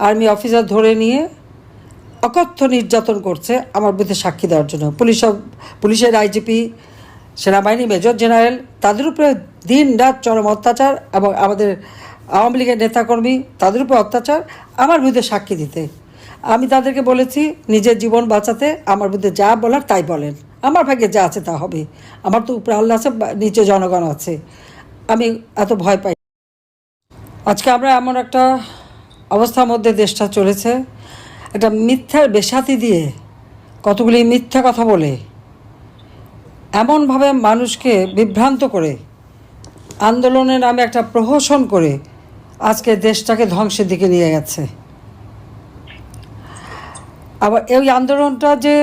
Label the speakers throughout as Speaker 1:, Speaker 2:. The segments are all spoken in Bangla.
Speaker 1: আর্মি অফিসার ধরে নিয়ে অকথ্য নির্যাতন করছে আমার বিরুদ্ধে সাক্ষী দেওয়ার জন্য। পুলিশের আইজিপি, সেনাবাহিনী মেজর জেনারেল, তাদের উপরে দিন রাত চরম অত্যাচার, এবং আমাদের আওয়ামী লীগের নেতাকর্মী তাদের উপরে অত্যাচার, আমার বিরুদ্ধে সাক্ষী দিতে। আমি তাদেরকে বলেছি নিজের জীবন বাঁচাতে আমার বিরুদ্ধে যা বলার তাই বলেন, আমার ভাগ্যে যা আছে তা হবে, আমার তো উপরে আল্লাহ আছে, নিচে জনগণ আছে, আমি এত ভয় পাই। আজকে আমরা এমন একটা অবস্থার মধ্যে দেশটা চলেছে, একটা মিথ্যার বেসাতি দিয়ে কতগুলি মিথ্যা কথা বলে এমনভাবে মানুষকে বিভ্রান্ত করে আন্দোলনের নামে একটা প্রহসন করে আজকে দেশটাকে ধ্বংসের দিকে নিয়ে গেছে। আবার এই আন্দোলনটা যে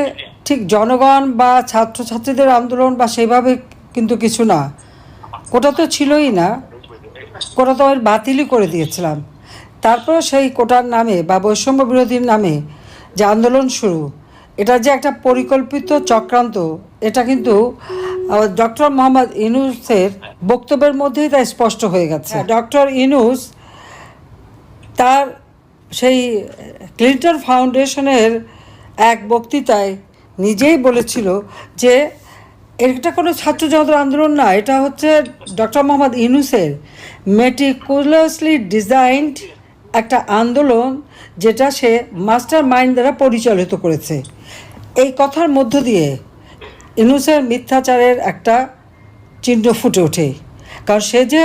Speaker 1: ঠিক জনগণ বা ছাত্রছাত্রীদের আন্দোলন বা সেইভাবে কিন্তু কিছু না, কোটা তো ছিলই না, কোটা তো আমি বাতিলই করে দিয়েছিলাম। তারপর সেই কোটার নামে বা বৈষম্য বিরোধীর নামে যে আন্দোলন শুরু, এটা যে একটা পরিকল্পিত চক্রান্ত, এটা কিন্তু ডক্টর মোহাম্মদ ইউনূসের বক্তব্যের মধ্যেই তা স্পষ্ট হয়ে গেছে। ডক্টর ইউনূস তার সেই ক্লিন্টন ফাউন্ডেশনের এক বক্তৃতায় নিজেই বলেছিল যে এটা কোনো ছাত্র জনতার আন্দোলন না, এটা হচ্ছে ডক্টর মোহাম্মদ ইউনূসের মেটিকুলাসলি ডিজাইনড একটা আন্দোলন, যেটা সে মাস্টার মাইন্ড দ্বারা পরিচালিত করেছে। এই কথার মধ্য দিয়ে ইউনূসের মিথ্যাচারের একটা চিহ্ন ফুটে ওঠে। কারণ সে যে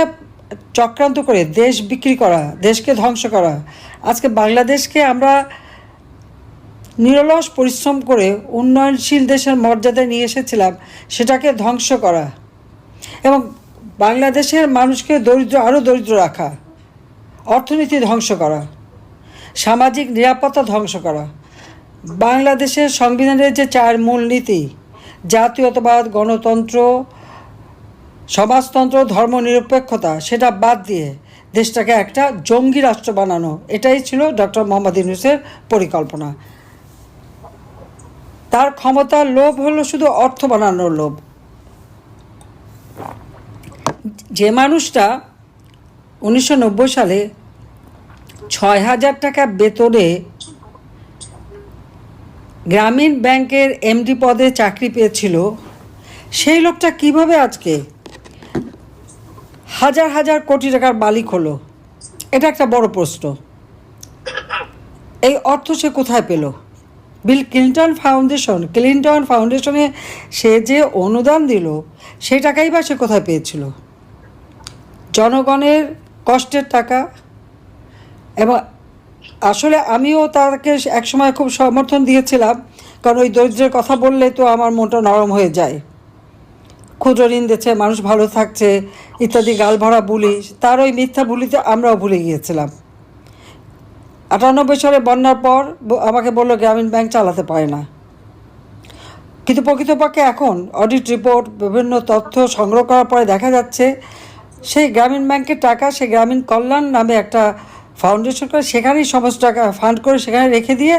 Speaker 1: চক্রান্ত করে দেশ বিক্রি করা, দেশকে ধ্বংস করা, আজকে বাংলাদেশকে আমরা নিরলস পরিশ্রম করে উন্নয়নশীল দেশের মর্যাদায় নিয়ে এসেছিলাম, সেটাকে ধ্বংস করা এবং বাংলাদেশের মানুষকে আরও দরিদ্র রাখা, অর্থনীতি ধ্বংস করা, সামাজিক নিরাপত্তা ধ্বংস করা, বাংলাদেশের সংবিধানের যে 4 মূলনীতি, জাতীয়তাবাদ, গণতন্ত্র, সমাজতন্ত্র, ধর্মনিরপেক্ষতা, সেটা বাদ দিয়ে দেশটাকে একটা জঙ্গি রাষ্ট্র বানানো, এটাই ছিল ডক্টর মোহাম্মদ ইউনূসের পরিকল্পনা। তার ক্ষমতার লোভ হলো শুধু অর্থ বানানোর লোভ। যে মানুষটা 1990 সালে 6,000 টাকা বেতনে গ্রামীণ ব্যাংকের এমডি পদে চাকরি পেয়েছিল, সেই লোকটা কিভাবে আজকে হাজার হাজার কোটি টাকার মালিক হলো? এটা একটা বড় প্রশ্ন। এই অর্থ সে কোথায় পেল? ক্লিন্টন ফাউন্ডেশনে সে যে অনুদান দিল, সেই টাকাই বা সে কোথায় পেয়েছিল? জনগণের কষ্টের টাকা। এবং আসলে আমিও তাকে একসময় খুব সমর্থন দিয়েছিলাম, কারণ ওই দরিদ্রের কথা বললে তো আমার মনটা নরম হয়ে যায়। ক্ষুদ্র ঋণ দিচ্ছে, মানুষ ভালো থাকছে ইত্যাদি গাল ভরা বুলি, তার ওই মিথ্যা বুলিতে আমরাও ভুলে গিয়েছিলাম। 98 সালে বন্যার পর আমাকে বললো গ্রামীণ ব্যাংক চালাতে পারে না, কিন্তু প্রকৃতপক্ষে এখন অডিট রিপোর্ট, বিভিন্ন তথ্য সংগ্রহ করার পরে দেখা যাচ্ছে সেই গ্রামীণ ব্যাংকের টাকা সে গ্রামীণ কল্যাণ নামে একটা ফাউন্ডেশন করে সেখানেই সমস্ত টাকা ফান্ড করে সেখানে রেখে দিয়ে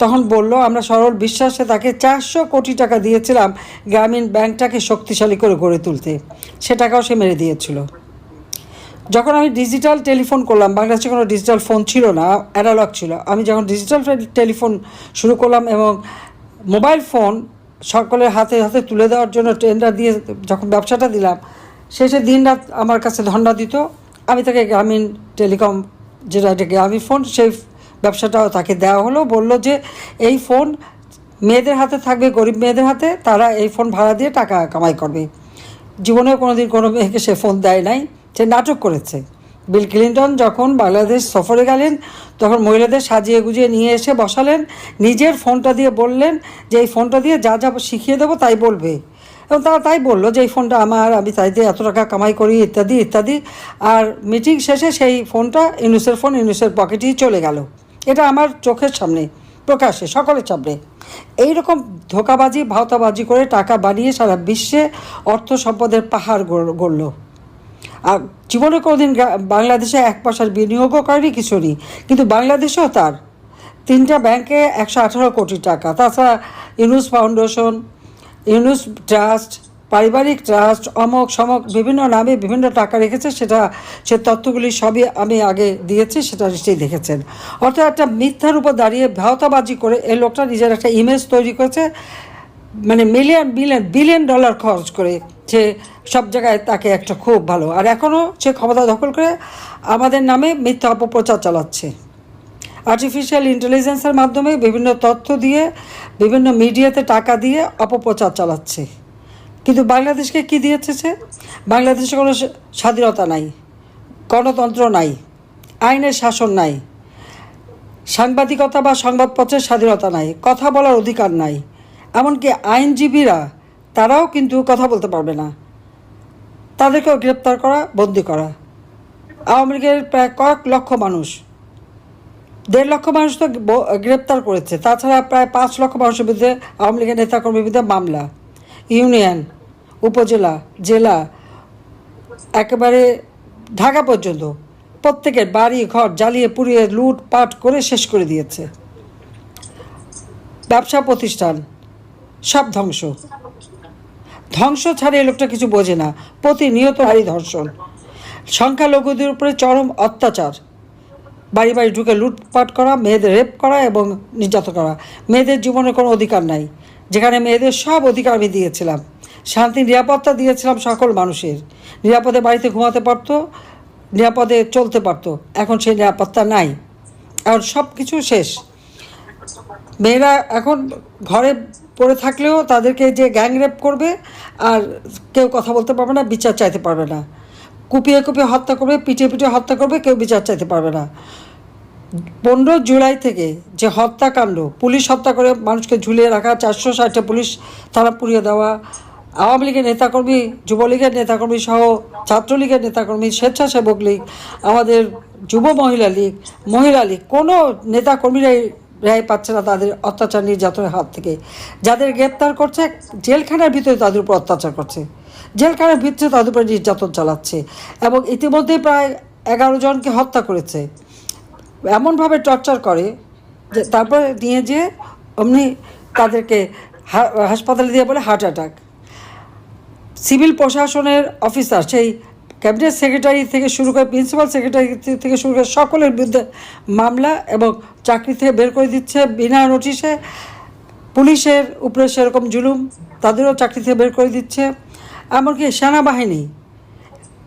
Speaker 1: তখন বলল আমরা সরল বিশ্বাসে তাকে 400 কোটি টাকা দিয়েছিলাম গ্রামীণ ব্যাংকটাকে শক্তিশালী করে গড়ে তুলতে, সে টাকাও সে মেরে দিয়েছিল। যখন আমি ডিজিটাল টেলিফোন করলাম, বাংলাদেশে কোনো ডিজিটাল ফোন ছিল না, অ্যানালগ ছিল, আমি যখন ডিজিটাল টেলিফোন শুরু করলাম এবং মোবাইল ফোন সকলের হাতে হাতে তুলে দেওয়ার জন্য টেন্ডার দিয়ে যখন ব্যবসাটা দিলাম, শেষে দিন রাত আমার কাছে ধন্না দিত। আমি তাকে গ্রামীণ টেলিকম, যেটা একটা গ্রামীণ ফোন, সেই ব্যবসাটাও তাকে দেওয়া হলো। বলল যে এই ফোন মেয়েদের হাতে থাকবে, গরিব মেয়েদের হাতে, তারা এই ফোন ভাড়া দিয়ে টাকা কামাই করবে। জীবনেও কোনোদিন কোনো মেয়েকে সে ফোন দেয় নাই, সে নাটক করেছে। বিল ক্লিন্টন যখন বাংলাদেশ সফরে গেলেন, তখন মহিলাদের সাজিয়ে গুজিয়ে নিয়ে এসে বসালেন, নিজের ফোনটা দিয়ে বললেন যে এই ফোনটা দিয়ে যা যা শিখিয়ে দেবো তাই বলবে, এবং তারা তাই বললো যে এই ফোনটা আমার, আমি তাই দিয়ে এত টাকা কামাই করি ইত্যাদি ইত্যাদি। আর মিটিং শেষে সেই ফোনটা ইউনূসের ফোন ইউনূসের পকেটেই চলে গেল। এটা আমার চোখের সামনে প্রকাশ্যে সকলের সামনে এইরকম ধোঁকাবাজি ভাওতাবাজি করে টাকা বানিয়ে সারা বিশ্বে অর্থ সম্পদের পাহাড় গড়ল। আর জীবনে কোনোদিন বাংলাদেশে 1 পয়সার বিনিয়োগও করেনি, কিছু নেই, কিন্তু বাংলাদেশেও তার 3টা ব্যাংকে 118 কোটি টাকা, তাছাড়া ইউনূস ফাউন্ডেশন, ইউনূস ট্রাস্ট, পারিবারিক ট্রাস্ট অমক সমক বিভিন্ন নামে বিভিন্ন টাকা রেখেছে, সে তথ্যগুলি সবই আমি আগে দিয়েছি, সেটা নিশ্চয়ই দেখেছেন। অর্থাৎ একটা মিথ্যার উপর দাঁড়িয়ে ভাওতাবাজি করে এই লোকটা নিজের একটা ইমেজ তৈরি করেছে, মানে মিলিয়ন বিলিয়ন ডলার খরচ করে সে সব জায়গায় তাকে একটা খুব ভালো, আর এখনও সে ক্ষমতা দখল করে আমাদের নামে মিথ্যা অপপ্রচার চালাচ্ছে। আর্টিফিশিয়াল ইন্টেলিজেন্সের মাধ্যমে বিভিন্ন তথ্য দিয়ে বিভিন্ন মিডিয়াতে টাকা দিয়ে অপপ্রচার চালাচ্ছে। কিন্তু বাংলাদেশকে কি দিয়েছে সে? বাংলাদেশে কোনো স্বাধীনতা নাই, গণতন্ত্র নাই, আইনের শাসন নাই, সাংবাদিকতা বা সংবাদপত্রের স্বাধীনতা নাই, কথা বলার অধিকার নাই। এমনকি আইনজীবীরা তারাও কিন্তু কথা বলতে পারবে না, তাদেরকেও গ্রেপ্তার করা, বন্দি করা। আওয়ামী লীগের প্রায় কয়েক লক্ষ মানুষ, 1.5 লক্ষ মানুষ তো গ্রেপ্তার করেছে, তাছাড়া প্রায় 5 লক্ষ মানুষের বিরুদ্ধে আওয়ামী লীগের নেতাকর্মীর বিরুদ্ধে মামলা, ইউনিয়ন, উপজেলা, জেলা, একেবারে ঢাকা পর্যন্ত প্রত্যেকের বাড়ি ঘর জ্বালিয়ে পুড়িয়ে লুটপাট করে শেষ করে দিয়েছে। ব্যবসা প্রতিষ্ঠান সব ধ্বংস ছাড়া এই লোকটা কিছু বোঝে না। প্রতিনিয়ত নারী ধর্ষণ, সংখ্যালঘুদের উপরে চরম অত্যাচার, বাড়ি বাড়ি ঢুকে লুটপাট করা, মেয়েদের রেপ করা এবং নির্যাতন করা। মেয়েদের জীবনের কোনো অধিকার নাই, যেখানে মেয়েদের সব অধিকার আমি দিয়েছিলাম। শান্তি নিরাপত্তা দিয়েছিলাম সকল মানুষের, নিরাপদে বাড়িতে ঘুমাতে পারতো, নিরাপদে চলতে পারতো। এখন সেই নিরাপত্তা নাই, এখন সব কিছু শেষ। মেয়েরা এখন ঘরে পড়ে থাকলেও তাদেরকে যে গ্যাং রেপ করবে, আর কেউ কথা বলতে পারবে না, বিচার চাইতে পারবে না, কুপিয়ে কুপিয়ে হত্যা করবে, পিটিয়ে পিটিয়ে হত্যা করবে, কেউ বিচার চাইতে পারবে না। 15 জুলাই থেকে যে হত্যাকাণ্ড, পুলিশ হত্যা করে মানুষকে ঝুলিয়ে রাখা, 460টা পুলিশ থানা পুড়িয়ে দেওয়া, আওয়ামী লীগের নেতাকর্মী, যুবলীগের নেতাকর্মী সহ ছাত্রলীগের নেতাকর্মী, স্বেচ্ছাসেবক লীগ, আমাদের যুব মহিলা লীগ, কোনো নেতাকর্মীরাই রেহাই পাচ্ছে না তাদের অত্যাচার নির্যাতনের হাত থেকে। যাদের গ্রেপ্তার করছে, জেলখানার ভিতরে তাদের উপর অত্যাচার করছে, জেলখানার ভিতরে তাদের উপরে নির্যাতন চালাচ্ছে, এবং ইতিমধ্যে প্রায় 11 জনকে হত্যা করেছে। এমনভাবে টর্চার করে যে তারপরে নিয়ে যেয়ে অমনি তাদেরকে হাসপাতালে দিয়ে বলে হার্ট অ্যাটাক। সিভিল প্রশাসনের অফিসার, সেই ক্যাবিনেট সেক্রেটারি থেকে শুরু করে প্রিন্সিপাল সেক্রেটারি থেকে শুরু করে সকলের বিরুদ্ধে মামলা, এবং চাকরি থেকে বের করে দিচ্ছে বিনা নোটিশে। পুলিশের উপরে সেরকম জুলুম, তাদেরও চাকরি থেকে বের করে দিচ্ছে। এমনকি সেনাবাহিনী,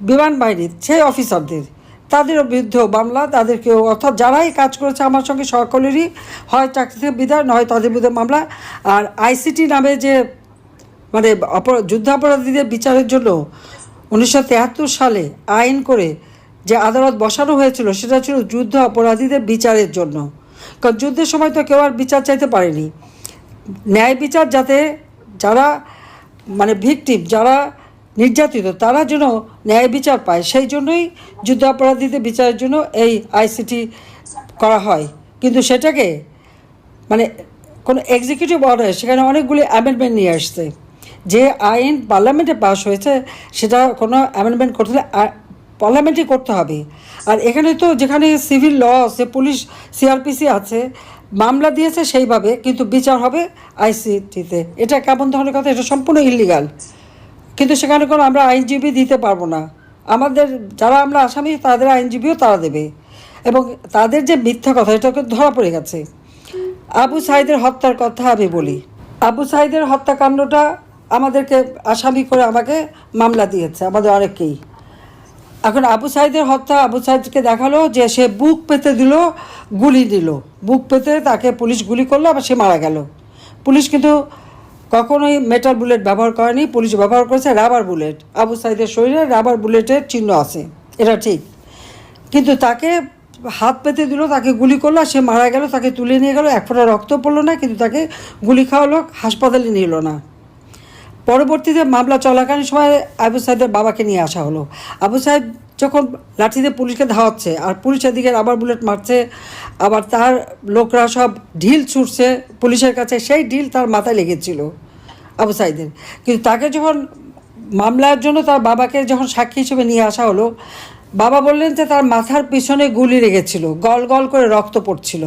Speaker 1: বিমান বাহিনীর সেই অফিসারদের, তাদেরও বিরুদ্ধেও মামলা, তাদেরকেও, অর্থাৎ যারাই কাজ করেছে আমার সঙ্গে সকলেরই হয় চাকরি থেকে বিদায়, নয় তাদের বিরুদ্ধে মামলা। আর আইসিটি নামে যে মানে যুদ্ধাপরাধীদের বিচারের জন্য 1973 সালে আইন করে যে আদালত বসানো হয়েছিল, সেটা ছিল যুদ্ধ অপরাধীদের বিচারের জন্য। কারণ যুদ্ধের সময় তো কেউ আর বিচার চাইতে পারেনি, ন্যায় বিচার যাতে যারা মানে ভিকটিম, যারা নির্যাতিত, তারা যেন ন্যায় বিচার পায়, সেই জন্যই যুদ্ধ অপরাধীদের বিচারের জন্য এই আইসিটি করা হয়। কিন্তু সেটাকে মানে কোনো এক্সিকিউটিভ অর্ডার, সেখানে অনেকগুলি অ্যামেন্ডমেন্ট নিয়ে আসছে। যে আইন পার্লামেন্টে পাস হয়েছে সেটা কোনো অ্যামেন্ডমেন্ট করতে হলে পার্লামেন্টই করতে হবে। আর এখানে তো যেখানে সিভিল ল আছে, পুলিশ সিআরপিসি আছে, মামলা দিয়েছে সেইভাবে, কিন্তু বিচার হবে আইসিটিতে। এটা কেমন ধরনের কথা? এটা সম্পূর্ণ ইলিগাল। কিন্তু সেখানে কোনো আমরা আইনজীবী দিতে পারবো না, আমাদের যারা আমরা আসামি তাদের আইনজীবীও তারা দেবে। এবং তাদের যে মিথ্যা কথা, এটা ধরা পড়ে গেছে। আবু সাঈদের হত্যার কথা আমি বলি। আবু সাঈদের হত্যাকাণ্ডটা আমাদেরকে আসামি করে আমাকে মামলা দিয়েছে, আমাদের অনেককেই। এখন আবু সাঈদের হত্যা, আবু সাঈদকে দেখালো যে সে বুক পেতে দিল, গুলি দিল, বুক পেতে তাকে পুলিশ গুলি করলো, আবার সে মারা গেল। পুলিশ কিন্তু কখনোই মেটাল বুলেট ব্যবহার করেনি, পুলিশ ব্যবহার করেছে রাবার বুলেট। আবু সাঈদের শরীরে রাবার বুলেটের চিহ্ন আছে, এটা ঠিক। কিন্তু তাকে হাত পেতে দিল, তাকে গুলি করলো, সে মারা গেল, তাকে তুলে নিয়ে গেল, এক ফোঁটা রক্ত পড়লো না, কিন্তু তাকে গুলি খাওয়ালো, হাসপাতালে নিল না। পরবর্তীতে মামলা চলাকালীন সময় আবু সাঈদের বাবাকে নিয়ে আসা হলো। আবু সাঈদ যখন লাঠিতে পুলিশকে ধাওয়াচ্ছে, আর পুলিশের দিকে রাবার বুলেট মারছে, আবার তার লোকরা সব ঢিল ছুটছে পুলিশের কাছে, সেই ঢিল তার মাথায় লেগেছিল আবু সাঈদের। কিন্তু তাকে যখন মামলার জন্য তার বাবাকে যখন সাক্ষী হিসেবে নিয়ে আসা হলো, বাবা বললেন যে তার মাথার পিছনে গুলি লেগেছিল, গল গল করে রক্ত পড়ছিল।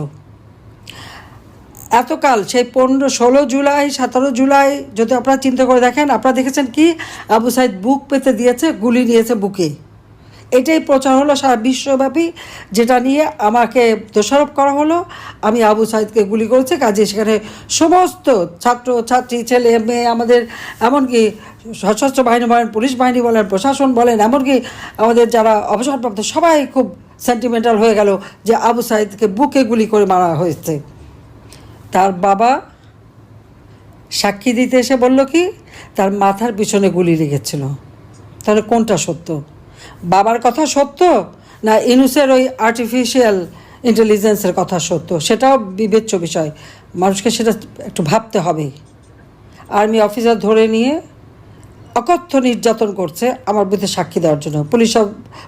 Speaker 1: এতকাল সেই 16 জুলাই 17 জুলাই যদি আপনারা চিন্তা করে দেখেন, আপনারা দেখেছেন কি আবু সাইদ বুক পেতে দিয়েছে, গুলি নিয়েছে বুকে। এটাই প্রচার হলো সারা বিশ্বব্যাপী, যেটা নিয়ে আমাকে দোষারোপ করা হলো আমি আবু সাইদকে গুলি করেছে। কাজে সেখানে সমস্ত ছাত্র ছাত্রী ছেলে মেয়ে, আমাদের এমনকি সশস্ত্র বাহিনী বলেন, পুলিশ বাহিনী বলেন, প্রশাসন বলেন, এমনকি আমাদের যারা অবসরপ্রাপ্ত সবাই খুব সেন্টিমেন্টাল হয়ে গেল যে আবু সাইদকে বুকে গুলি করে মারা হয়েছে। তার বাবা সাক্ষী দিতে এসে বলল কি তার মাথার পিছনে গুলি লেগেছিল। তাহলে কোনটা সত্য? বাবার কথা সত্য না ইনুসের ওই আর্টিফিশিয়াল ইন্টেলিজেন্সের কথা সত্য? সেটাও বিবেচ্য বিষয়, মানুষকে সেটা একটু ভাবতে হবে। আর্মি অফিসার ধরে নিয়ে অকথ্য নির্যাতন করছে আমার বিরুদ্ধে সাক্ষী দেওয়ার জন্য।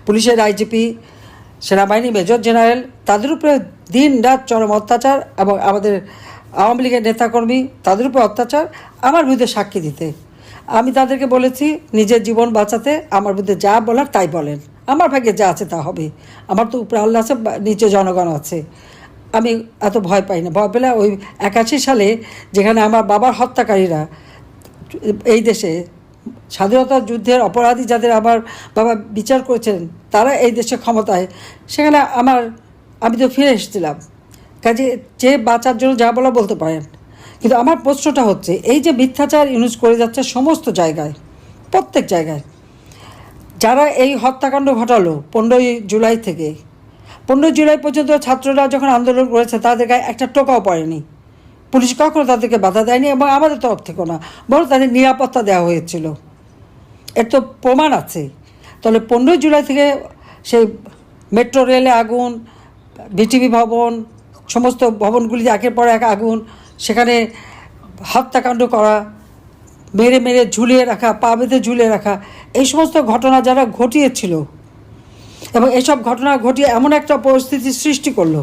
Speaker 1: পুলিশের আইজিপি, সেনাবাহিনী মেজর জেনারেল, তাদের উপরে দিন রাত চরম অত্যাচার, এবং আমাদের আওয়ামী লীগের নেতাকর্মী তাদের উপর অত্যাচার, আমার বিরুদ্ধে সাক্ষী দিতে। আমি তাদেরকে বলেছি নিজের জীবন বাঁচাতে আমার বিরুদ্ধে যা বলার তাই বলেন, আমার ভাগ্যে যা আছে তা হবে। আমার তো উপরে আল্লাহ আছে, নিচে জনগণ আছে, আমি এত ভয় পাই না। ভয় পেলে ওই 81 সালে যেখানে আমার বাবার হত্যাকারীরা এই দেশে স্বাধীনতা যুদ্ধের অপরাধী যাদের আমার বাবা বিচার করেছেন তারা এই দেশে ক্ষমতায়, সেখানে আমি তো ফিরে এসেছিলাম। কাজে যে বাঁচার জন্য যা বলা বলতে পারেন। কিন্তু আমার প্রশ্নটা হচ্ছে এই যে মিথ্যাচার ইউজ করে যাচ্ছে সমস্ত জায়গায়, প্রত্যেক জায়গায়, যারা এই হত্যাকাণ্ড ঘটালো 15ই জুলাই থেকে 15 জুলাই পর্যন্ত ছাত্ররা যখন আন্দোলন করেছে তাদের গায়ে একটা টোকাও পড়েনি, পুলিশ কখনো তাদেরকে বাধা দেয়নি, এবং আমাদের তরফ থেকেও না, বরং তাদের নিরাপত্তা দেওয়া হয়েছিল। এর তো প্রমাণ আছে। তাহলে 15 জুলাই থেকে সেই মেট্রো রেলে আগুন, বিটিভি ভবন, সমস্ত ভবনগুলিতে একের পর এক আগুন, সেখানে হত্যাকাণ্ড করা, মেরে মেরে ঝুলিয়ে রাখা, পা বেঁধে ঝুলিয়ে রাখা, এই সমস্ত ঘটনা যারা ঘটিয়েছিল এবং এসব ঘটনা ঘটিয়ে এমন একটা পরিস্থিতি সৃষ্টি করলো,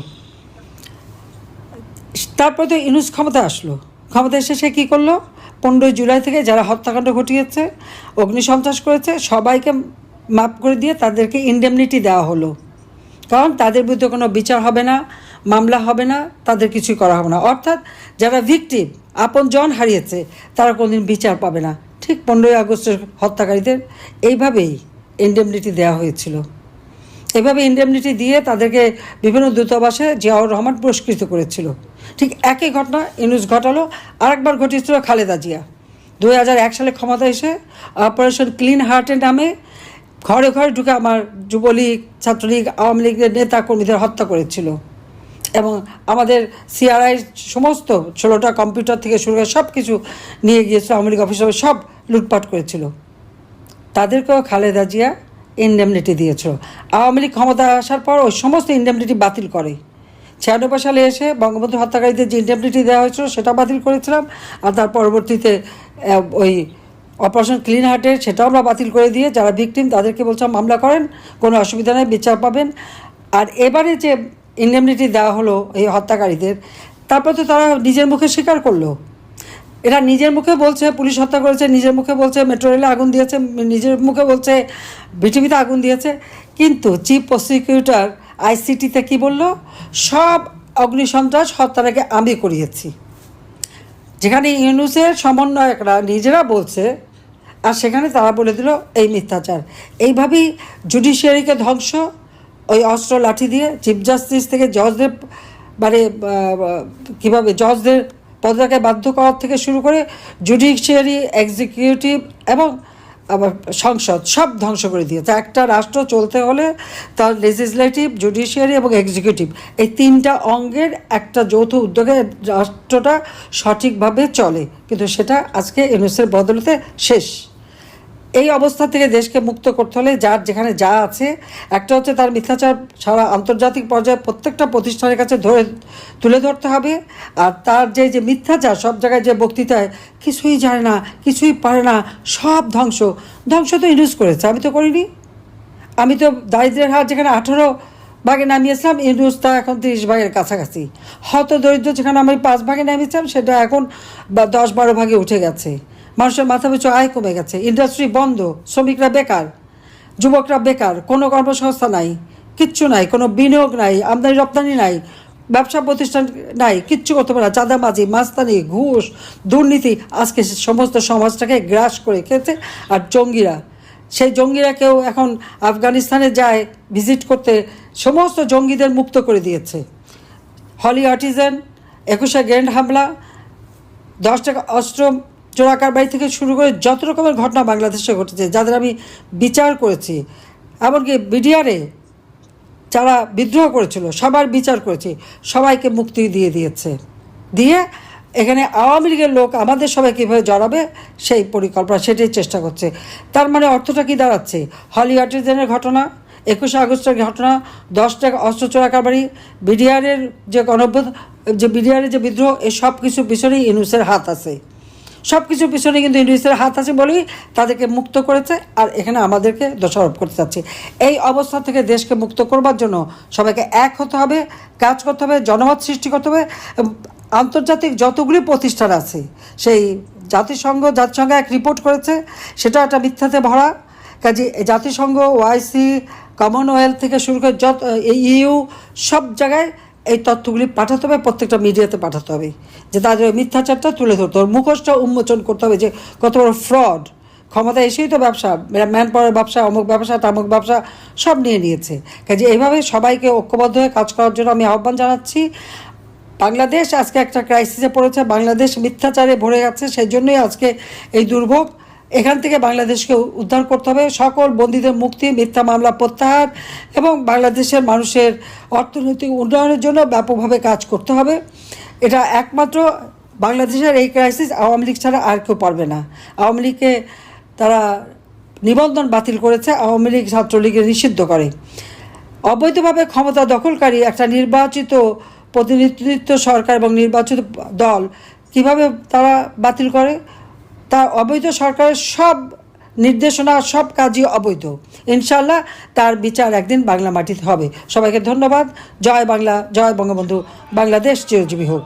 Speaker 1: তারপরে তো ইউনূস ক্ষমতায় আসলো। ক্ষমতা এসে সে কী করলো? 15 জুলাই থেকে যারা হত্যাকাণ্ড ঘটিয়েছে, অগ্নিসন্ত্রাস করেছে, সবাইকে মাফ করে দিয়ে তাদেরকে ইনডেমনিটি দেওয়া হলো। কারণ তাদের বিরুদ্ধে কোনো বিচার হবে না, মামলা হবে না, তাদের কিছুই করা হবে না। অর্থাৎ যারা ভিকটিম, আপন জন হারিয়েছে, তারা কোনোদিন বিচার পাবে না। ঠিক 15ই আগস্টের হত্যাকারীদের এইভাবেই ইনডেমনিটি দেওয়া হয়েছিল। এভাবে ইনডেমনিটি দিয়ে তাদেরকে বিভিন্ন দূতাবাসে জিয়াউর রহমান পুরস্কৃত করেছিল। ঠিক একই ঘটনা ইউনূস ঘটালো। আরেকবার ঘটিয়েছিল খালেদা জিয়া 2001 সালে ক্ষমতা এসে অপারেশন ক্লিন হার্টের নামে ঘরে ঘরে ঢুকে আমার যুবলীগ, ছাত্রলীগ, আওয়ামী লীগের নেতা কর্মীদের হত্যা করেছিল, এবং আমাদের সিআরআই সমস্ত 16টা কম্পিউটার থেকে শুরু করে সব কিছু নিয়ে গিয়েছিল, আওয়ামী লীগ অফিসে সব লুটপাট করেছিল। তাদেরকেও খালেদা জিয়া ইনডেমনিটি দিয়েছিল। আওয়ামী লীগ ক্ষমতা আসার পর ওই সমস্ত ইনডেমনিটি বাতিল করে। 96 সালে এসে বঙ্গবন্ধু হত্যাকারীদের যে ইনডেমনিটি দেওয়া হয়েছিল সেটা বাতিল করেছিলাম, আর তার পরবর্তীতে ওই অপারেশন ক্লিন হার্টের সেটাও আমরা বাতিল করে দিয়ে যারা ভিকটিম তাদেরকে বলছিলাম মামলা করেন, কোনো অসুবিধা নেই, বিচার পাবেন। আর এবারে যে ইনডেমনিটি দেওয়া হলো এই হত্যাকারীদের, তারপর তো তারা নিজের মুখে স্বীকার করলো। এরা নিজের মুখে বলছে পুলিশ হত্যা করেছে, নিজের মুখে বলছে মেট্রো রেলে আগুন দিয়েছে, নিজের মুখে বলছে বিটিভিতে আগুন দিয়েছে। কিন্তু চিফ প্রসিকিউটর আইসিটিতে কি বলল? সব অগ্নিসন্ত্রাস হত্যাটাকে আমি করিয়েছি। যেখানে ইউনূসের সমন্বয়করা নিজেরা বলছে, আর সেখানে তারা বলে দিল এই মিথ্যাচার। এইভাবেই জুডিশিয়ারিকে ধ্বংস, ওই অস্ত্র লাঠি দিয়ে চিফ জাস্টিস থেকে জজদের মানে কীভাবে জজদের পদত্যাগে বাধ্য করার থেকে শুরু করে জুডিশিয়ারি, এক্সিকিউটিভ এবং আবার সংসদ সব ধ্বংস করে দিয়েছে। একটা রাষ্ট্র চলতে হলে তার লেজিসলেটিভ, জুডিশিয়ারি এবং এক্সিকিউটিভ এই 3টা অঙ্গের একটা যৌথ উদ্যোগে রাষ্ট্রটা সঠিকভাবে চলে, কিন্তু সেটা আজকে ইউনূসের বদলতে শেষ। এই অবস্থা থেকে দেশকে মুক্ত করতে হলে যার যেখানে যা আছে, একটা হচ্ছে তার মিথ্যাচার সারা আন্তর্জাতিক পর্যায়ে প্রত্যেকটা প্রতিষ্ঠানের কাছে তুলে ধরতে হবে। আর তার যে মিথ্যাচার, সব জায়গায় যে বক্তৃতায় কিছুই জানে না, কিছুই পারে না, সব ধ্বংস তো ইউনূস করেছে, আমি তো করিনি। আমি তো দারিদ্র্যের হার যেখানে 18 ভাগে নামিয়েছিলাম, ইউনূস তা এখন 30 ভাগের কাছাকাছি। হত দরিদ্র যেখানে আমি 5 ভাগে নামিয়েছিলাম, সেটা এখন 10-12 ভাগে উঠে গেছে। মানুষের মাথা পিছু আয় কমে গেছে, ইন্ডাস্ট্রি বন্ধ, শ্রমিকরা বেকার, যুবকরা বেকার, কোনো কর্মসংস্থা নাই, কিচ্ছু নাই, কোনো বিনিয়োগ নাই, আমদানি রপ্তানি নাই, ব্যবসা প্রতিষ্ঠান নাই, কিচ্ছু করতে পারে না। চাঁদাবাজি, মাস্তানি, ঘুষ, দুর্নীতি আজকে সমস্ত সমাজটাকে গ্রাস করে খেয়েছে। আর জঙ্গিরা, সেই জঙ্গিরা কেউ এখন আফগানিস্তানে যায় ভিজিট করতে, সমস্ত জঙ্গিদের মুক্ত করে দিয়েছে। হলি আর্টিজান, 21শে গ্র্যান্ড হামলা, 10 টাকা অস্ত্র চোরাকারবারি থেকে শুরু করে যত রকমের ঘটনা বাংলাদেশে ঘটেছে, যাদের আমি বিচার করেছি, এমনকি বিডিআরে যারা বিদ্রোহ করেছিল সবার বিচার করেছি, সবাইকে মুক্তি দিয়ে দিয়েছে। দিয়ে এখানে আওয়ামী লীগের লোক আমাদের সবাই কীভাবে জড়াবে সেই পরিকল্পনা, সেটাই চেষ্টা করছে। তার মানে অর্থটা কী দাঁড়াচ্ছে? হলি আর্টিজানের ঘটনা, 21শে আগস্টের ঘটনা, 10 টাকা অস্ত্র চোরাকারবারি, বিডিআরের যে বিডিআরের যে বিদ্রোহ, এই সব কিছুর পিছনেই ইউনূসের হাত আছে। সব কিছুর পিছনে কিন্তু ইউনূসের হাত আছে বলেই তাদেরকে মুক্ত করেছে, আর এখানে আমাদেরকে দোষারোপ করতে চাচ্ছে। এই অবস্থা থেকে দেশকে মুক্ত করবার জন্য সবাইকে এক হতে হবে, কাজ করতে হবে, জনমত সৃষ্টি করতে হবে। আন্তর্জাতিক যতগুলি প্রতিষ্ঠান আছে, সেই জাতিসংঘ এক রিপোর্ট করেছে, সেটা একটা মিথ্যাতে ভরা। কাজে জাতিসংঘ, ওআইসি, কমনওয়েলথ থেকে শুরু করে ইউ, সব জায়গায় এই তথ্যগুলি পাঠাতে হবে, প্রত্যেকটা মিডিয়াতে পাঠাতে হবে, যে তাদের মিথ্যাচারটা তুলে ধরতে হবে, মুখোশটা উন্মোচন করতে হবে যে কত বড় ফ্রড। ক্ষমতা এসেই তো ব্যবসা, ম্যান পাওয়ার ব্যবসা, অমুক ব্যবসা, তামুক ব্যবসা সব নিয়ে নিয়েছে। কাজে এইভাবে সবাইকে ঐক্যবদ্ধ হয়ে কাজ করার জন্য আমি আহ্বান জানাচ্ছি। বাংলাদেশ আজকে একটা ক্রাইসিসে পড়েছে, বাংলাদেশ মিথ্যাচারে ভরে গেছে, সেই জন্যই আজকে এই দুর্ভোগ। এখান থেকে বাংলাদেশকে উদ্ধার করতে হবে, সকল বন্দীদের মুক্তি, মিথ্যা মামলা প্রত্যাহার এবং বাংলাদেশের মানুষের অর্থনৈতিক উন্নয়নের জন্য ব্যাপকভাবে কাজ করতে হবে। এটা একমাত্র বাংলাদেশের এই ক্রাইসিস আওয়ামী লীগ ছাড়া আর কেউ পারবে না। আওয়ামী লীগকে তারা নিবন্ধন বাতিল করেছে, আওয়ামী লীগ ছাত্রলীগের নিষিদ্ধ করে। অবৈধভাবে ক্ষমতা দখলকারী একটা নির্বাচিত প্রতিনিধিত্ব সরকার এবং নির্বাচিত দল কিভাবে তারা বাতিল করে? তার অবৈধ সরকারের সব নির্দেশনা, সব কাজই অবৈধ। ইনশাআল্লাহ তার বিচার একদিন বাংলা মাটিতে হবে। সবাইকে ধন্যবাদ। জয় বাংলা, জয় বঙ্গবন্ধু, বাংলাদেশ চিরজীবী হোক।